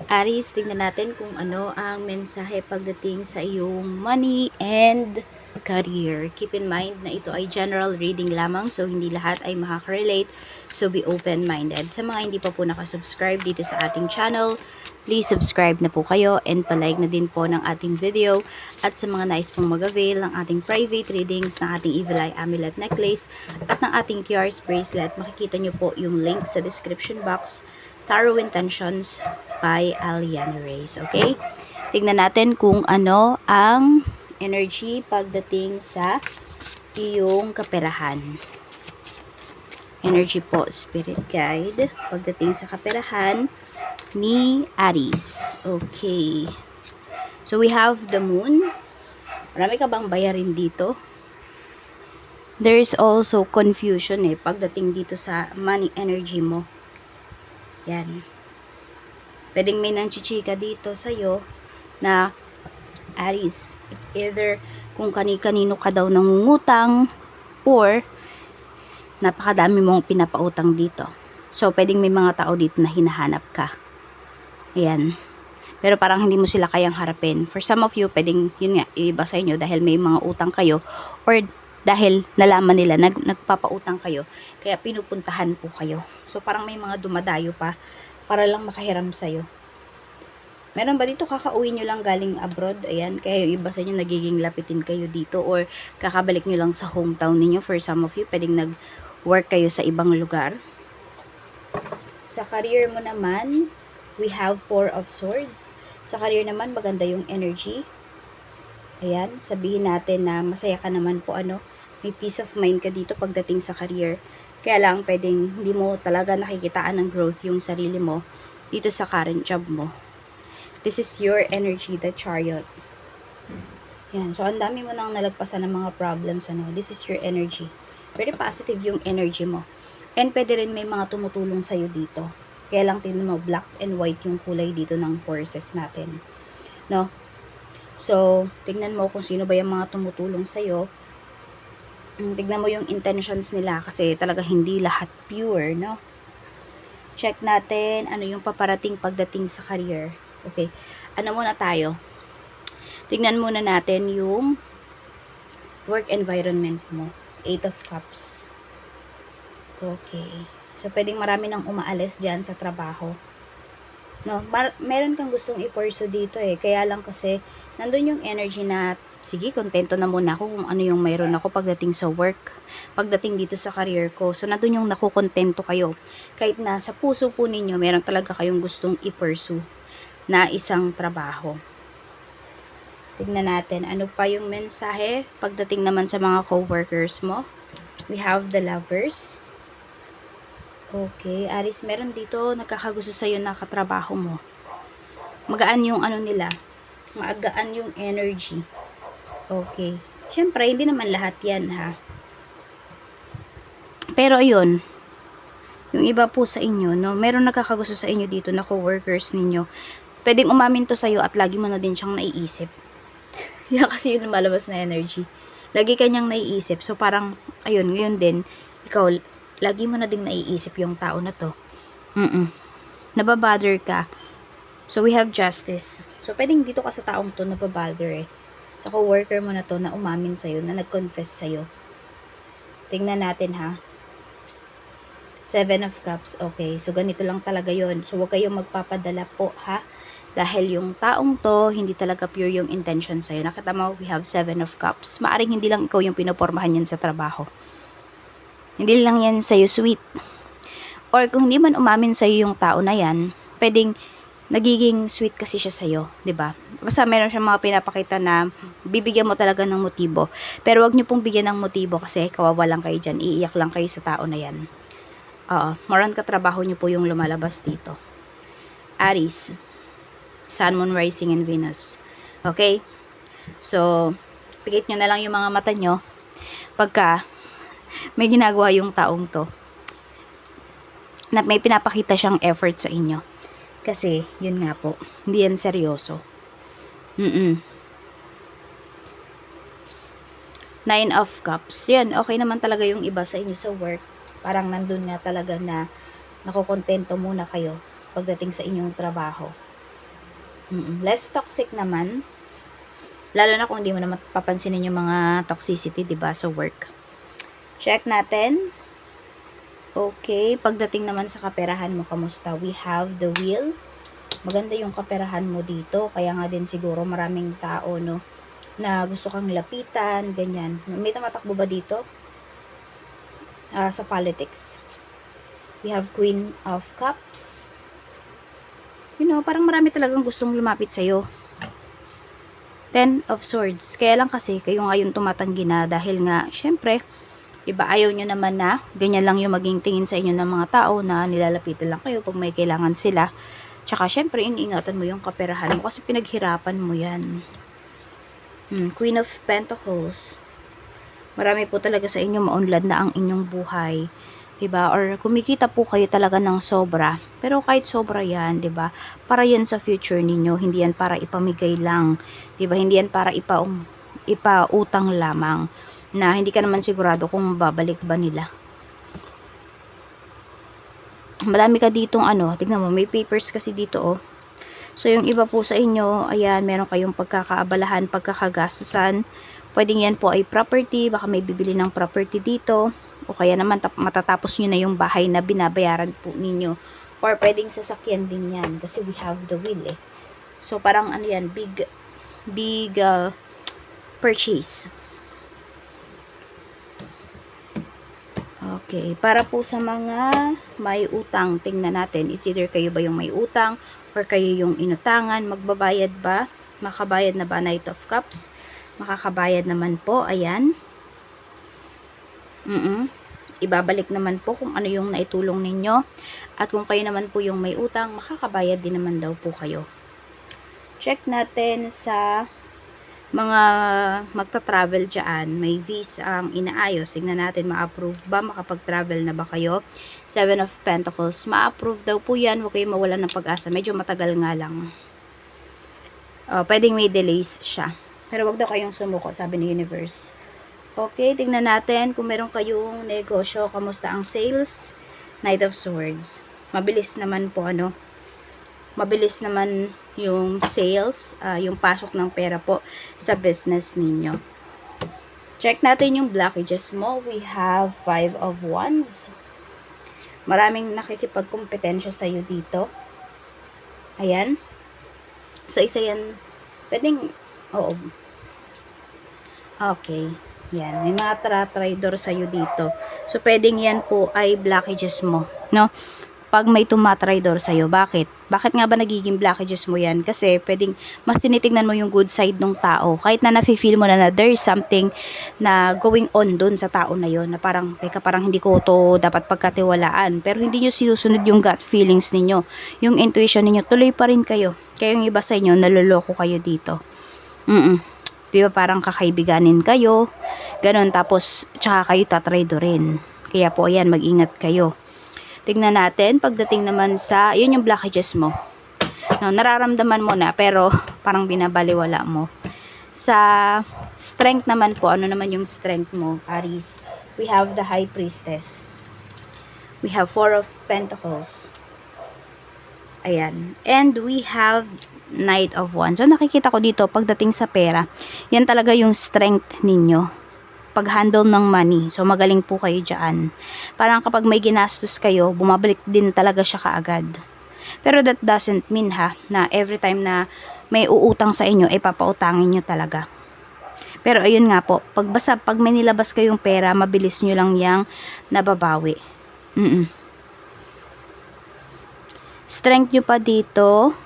Aries, tingnan natin kung ano ang mensahe pagdating sa iyong money and career. Keep in mind na ito ay general reading lamang, so hindi lahat ay makaka-relate. So be open-minded. Sa mga hindi pa po nakasubscribe dito sa ating channel, please subscribe na po kayo and palike na din po ng ating video. At sa mga nais pong mag-avail ng ating private readings, ng ating Evil Eye Amulet Necklace at ng ating TRS Bracelet, makikita nyo po yung link sa description box. Tarot Intentions by Aliana Reyes. Okay? Tingnan natin kung ano ang energy pagdating sa iyong kaperahan. Energy po, Spirit Guide, pagdating sa kaperahan ni Aries. Okay. So, we have the Moon. Marami ka bang bayarin dito? There is also confusion pagdating dito sa money energy mo. Yan. Pwedeng may nangchichika dito sa'yo na Aries. It's either kung kani-kanino ka daw nangungutang or napakadami mong pinapautang dito. So, pwedeng may mga tao dito na hinahanap ka. Ayan. Pero parang hindi mo sila kayang harapin. For some of you, pwedeng, yun nga, iba sa inyo dahil may mga utang kayo or dahil nalaman nila, nagpapautang kayo, kaya pinupuntahan po kayo. So, parang may mga dumadayo pa para lang makahiram sa'yo. Meron ba dito kakauwi nyo lang galing abroad? Ayan, kaya yung iba sa inyo nagiging lapitin kayo dito or kakabalik nyo lang sa hometown ninyo. For some of you, pwedeng nag-work kayo sa ibang lugar. Sa career mo naman, we have 4 of Swords. Sa career naman, maganda yung energy. Ayan, sabihin natin na masaya ka naman po may peace of mind ka dito pagdating sa career. Kaya lang, pwedeng hindi mo talaga nakikitaan ng growth yung sarili mo dito sa current job mo. This is your energy, the Chariot. Yan. So, ang dami mo nang nalagpasan ng mga problems. This is your energy. Very positive yung energy mo. And pwede rin may mga tumutulong sa'yo dito. Kaya lang tingnan mo, black and white yung kulay dito ng forces natin. No? So, tingnan mo kung sino ba yung mga tumutulong sa'yo. Tignan mo yung intentions nila kasi talaga hindi lahat pure, no? Check natin ano yung paparating pagdating sa career. Okay. Ano muna tayo? Tignan muna natin yung work environment mo. 8 of Cups. Okay. So, pwedeng marami nang umaalis dyan sa trabaho. No? Meron kang gustong i-pursue dito Kaya lang kasi, nandun yung energy na sige, kontento na muna ako kung ano yung mayroon ako pagdating sa work, pagdating dito sa career ko. So, nandun yung nakukontento kayo. Kahit na sa puso po ninyo, meron talaga kayong gustong i-pursue na isang trabaho. Tignan natin, ano pa yung mensahe pagdating naman sa mga co-workers mo. We have the Lovers. Okay, Aries, meron dito nagkakagusto sa'yo na katrabaho mo. Magaan yung nila. Magaan yung energy. Okay. Siyempre, hindi naman lahat yan, ha. Pero, ayun. Yung iba po sa inyo, no, meron nagkakagusto sa inyo dito na co-workers ninyo. Pwedeng umamin to sa'yo at lagi mo na din siyang naiisip. Yan kasi yung lumalabas na energy. Lagi kanyang naiisip. So, parang, ayun, ngayon din, ikaw, lagi mo na din naiisip yung tao na to. Nababother ka. So, we have Justice. So, pwedeng dito ka sa taong to nababother sa co-worker mo na to na umamin sa'yo, na nag-confess sa'yo. Tingnan natin, ha. 7 of Cups. Okay, so ganito lang talaga yon. So, huwag kayong magpapadala po, ha. Dahil yung taong to, hindi talaga pure yung intention sa'yo. Nakita mo, we have 7 of Cups. Maaring hindi lang ikaw yung pinopormahan yan sa trabaho. Hindi lang yan sa'yo sweet. Or kung hindi man umamin sa'yo yung tao na yan, pwedeng nagiging sweet kasi siya sa'yo, diba? Basta meron siyang mga pinapakita na bibigyan mo talaga ng motibo. Pero wag niyo pong bigyan ng motibo kasi kawawa lang kayo dyan. Iiyak lang kayo sa tao na yan. Moran katrabaho niyo po yung lumalabas dito. Aries. Sun, Moon, Rising, and Venus. Okay? So, pikit nyo na lang yung mga mata nyo pagka may ginagawa yung taong to na may pinapakita siyang effort sa inyo. Kasi, yun nga po, hindi yan seryoso. 9 of Cups. Yan, okay naman talaga yung iba sa inyo sa work. Parang nandun nga talaga na nakokontento muna kayo pagdating sa inyong trabaho. Less toxic naman. Lalo na kung hindi mo na mapapansinin yung mga toxicity, 'di ba, sa work. Check natin. Okay, pagdating naman sa kaperahan mo, kamusta? We have the wheel. Maganda yung kaperahan mo dito, kaya nga din siguro maraming tao, no, na gusto kang lapitan, ganyan. May tumatakbo ba dito? Sa politics. We have Queen of Cups. You know, parang marami talagang gustong lumapit sa'yo. Ten of Swords. Kaya lang kasi, kayo nga yung tumatanggi na dahil nga, syempre, iba ayaw nyo naman na, ganyan lang yung maging tingin sa inyo ng mga tao na nilalapitan lang kayo pag may kailangan sila. Tsaka, syempre, iniingatan mo yung kaperahan mo kasi pinaghirapan mo yan. Queen of Pentacles. Marami po talaga sa inyo maunlad na ang inyong buhay. 'Di ba? Or kumikita po kayo talaga ng sobra. Pero kahit sobra 'yan, 'di ba? Para 'yan sa future ninyo, hindi 'yan para ipamigay lang. 'Di ba? Hindi 'yan para ipautang lamang na hindi ka naman sigurado kung babalik ba nila. Madami ka ditong tignan mo, may papers kasi dito, oh. So, yung iba po sa inyo, ayan, meron kayong pagkakaabalahan, pagkakagastusan. Pwedeng yan po ay property, baka may bibili ng property dito. O kaya naman matatapos nyo na yung bahay na binabayaran po ninyo. Or pwedeng sasakyan din yan kasi we have the will eh. So, parang yan, big purchase. Okay, para po sa mga may utang, tingnan natin. It's either kayo ba yung may utang or kayo yung inutangan, magbabayad ba? Makabayad na ba? Knight of Cups. Makakabayad naman po, ayan. Ibabalik naman po kung ano yung naitulong ninyo. At kung kayo naman po yung may utang, makakabayad din naman daw po kayo. Check natin sa mga magta-travel dyan, may visa ang inaayos. Tignan natin, ma-approve ba? Makapag-travel na ba kayo? 7 of Pentacles. Ma-approve daw po yan. Huwag kayo mawalan ng pag-asa. Medyo matagal nga lang. Pwedeng may delays siya. Pero wag daw kayong sumuko, sabi ni Universe. Okay, tignan natin kung meron kayong negosyo. Kamusta ang sales? Knight of Swords. Mabilis naman po, mabilis naman yung sales, yung pasok ng pera po sa business ninyo. Check natin yung blockages mo. We have 5 of Wands. Maraming nakikipagkompetensya sa iyo dito. Ayan. So, isa yan. Pwedeng, oo. Okay. Yan. May mga tra-trader sa iyo dito. So, pwedeng yan po ay blockages mo. No? Pag may tumatrador sa'yo, bakit? Bakit nga ba nagiging blockages mo yan? Kasi pwedeng mas tinitignan mo yung good side ng tao. Kahit na nafe-feel mo na there is something na going on dun sa tao na yon na parang, teka, parang hindi ko to dapat pagkatiwalaan. Pero hindi nyo sinusunod yung gut feelings ninyo. Yung intuition ninyo, tuloy pa rin kayo. Kaya yung iba sa inyo, naloloko kayo dito. Di ba parang kakaibiganin kayo? Ganon, tapos tsaka kayo tatradorin. Kaya po, ayan, mag-ingat kayo. Tignan natin, pagdating naman sa, yun yung blockages mo. No, nararamdaman mo na, pero parang binabaliwala mo. Sa strength naman po, ano naman yung strength mo, Aries? We have the High Priestess. We have 4 of Pentacles. Ayan. And we have Knight of Wands. So, nakikita ko dito, pagdating sa pera, yan talaga yung strength ninyo. Pag-handle ng money. So, magaling po kayo dyan. Parang kapag may ginastos kayo, bumabalik din talaga siya kaagad. Pero that doesn't mean na every time na may uutang sa inyo, ay papautangin nyo talaga. Pero ayun nga po, pag may nilabas kayong pera, mabilis nyo lang yang nababawi. Strength nyo pa dito.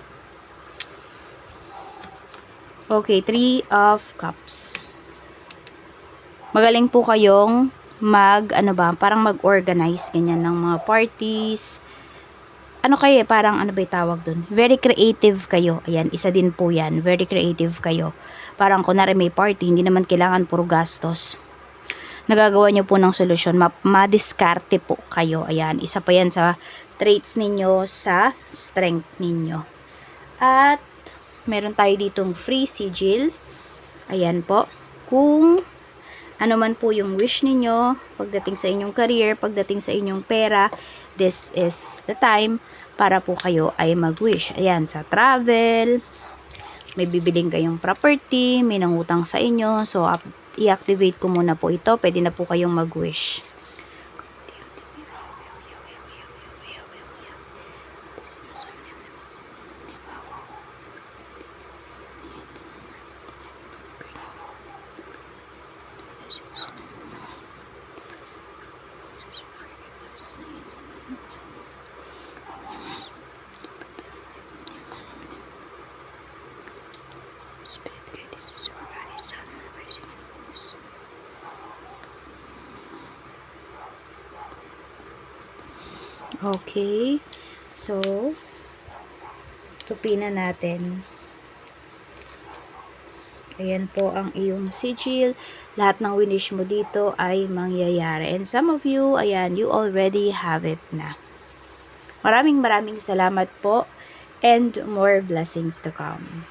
Okay, 3 of Cups. Magaling po kayong parang mag-organize, ganyan, ng mga parties. Ano kayo, parang ano ba yung tawag dun? Very creative kayo. Ayan, isa din po yan. Very creative kayo. Parang kunwari may party, hindi naman kailangan puro gastos. Nagagawa nyo po ng solusyon. Madiskarte po kayo. Ayan, isa pa yan sa traits ninyo, sa strength ninyo. At, meron tayo ditong free sigil. Ayan po. Kung ano man po yung wish ninyo, pagdating sa inyong career, pagdating sa inyong pera, this is the time para po kayo ay mag-wish. Ayan, sa travel, may bibiling kayong property, may nangutang sa inyo. So, i-activate ko muna po ito. Pwede na po kayong mag-wish. Okay. So, tupin na natin. Ayan po ang iyong sigil. Lahat ng winish mo dito ay mangyayari. And some of you, ayan, you already have it na. Maraming salamat po and more blessings to come.